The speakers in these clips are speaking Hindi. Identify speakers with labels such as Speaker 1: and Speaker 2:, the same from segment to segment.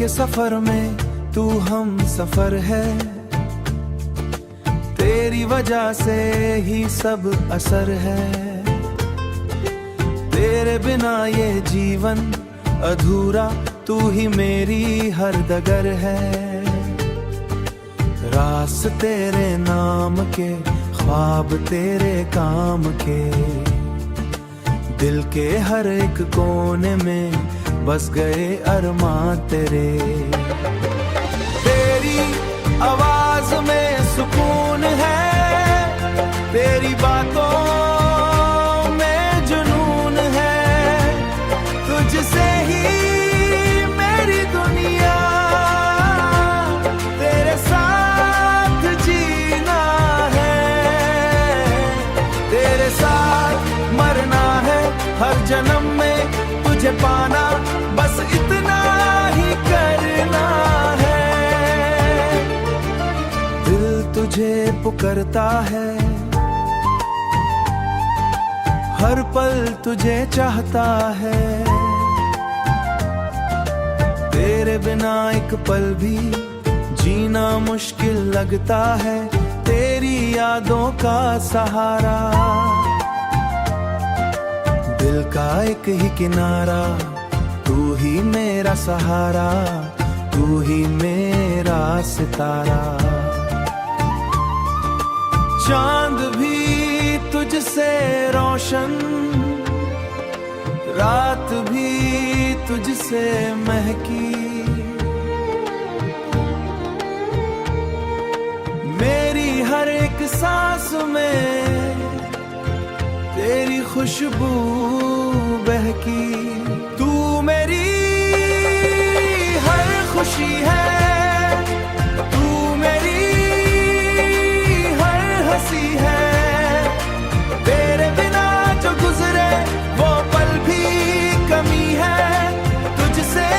Speaker 1: के सफर में तू हम सफर है, तेरी वजह से ही सब असर है। तेरे बिना ये जीवन अधूरा, तू ही मेरी हर डगर है। रास तेरे नाम के, ख्वाब तेरे काम के, दिल के हर एक कोने में बस गए अरमां तेरे। तेरी आवाज में सुकून है, तेरी बातों में जुनून है, तुझसे ही मेरी दुनिया, तेरे साथ जीना है, तेरे साथ मरना है, हर जन्म में तुझे पाना, बस इतना ही करना है। दिल तुझे पुकारता है, हर पल तुझे चाहता है। तेरे बिना एक पल भी जीना मुश्किल लगता है, तेरी यादों का सहारा, दिल का एक ही किनारा, तू ही मेरा सहारा, तू ही मेरा सितारा। चांद भी तुझसे रोशन, रात भी तुझसे महकी, मेरी हर एक सांस में तेरी खुशबू बहकी। तू मेरी हर खुशी है, तू मेरी हर हंसी है, तेरे बिना जो गुजरे वो पल भी कमी है, तुझसे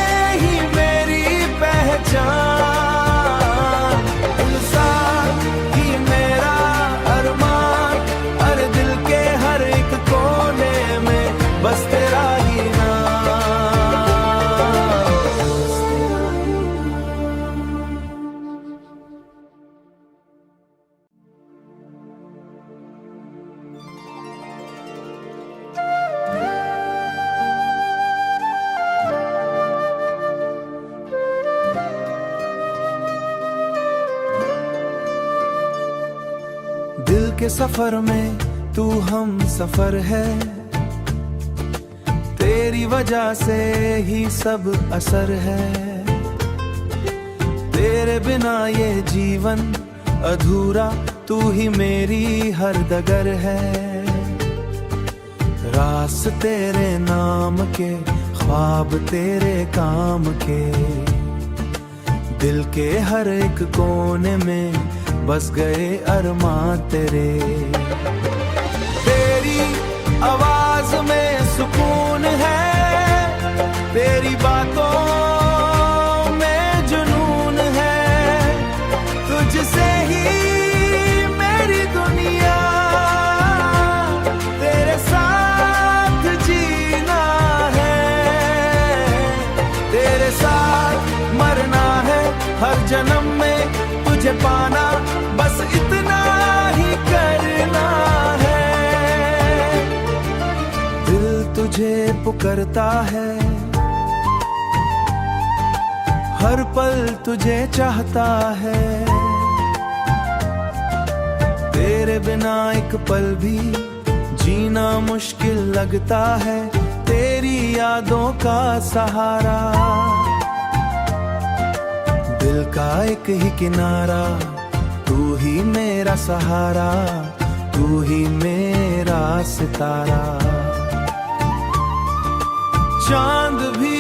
Speaker 1: ही मेरी पहचान, इंसान ही मेरा अरमान, अरे दिल के हर एक कोने में बस तेरा ही नाम। दिल के सफर में तू हम सफर है, तेरी वजह से ही सब असर है। तेरे बिना ये जीवन अधूरा, तू ही मेरी हर डगर है। रास तेरे नाम के, ख्वाब तेरे काम के, दिल के हर एक कोने में बस गए अरमां तेरे। तेरी आवाज में सुकून है, तेरी बातों में जुनून है, तुझसे ही मेरी दुनिया, तेरे साथ जीना है, तेरे साथ मरना है, हर जन्म में तुझे पाना, बस इतना ही करना है। दिल तुझे पुकारता है, हर पल तुझे चाहता है। तेरे बिना एक पल भी जीना मुश्किल लगता है, तेरी यादों का सहारा, दिल का एक ही किनारा, तू ही मेरा सहारा, तू ही मेरा सितारा। चांद भी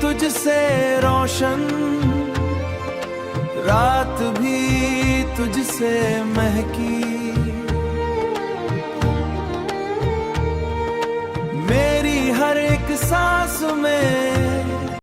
Speaker 1: तुझसे रोशन, रात भी तुझसे महकी, मेरी हर एक सांस में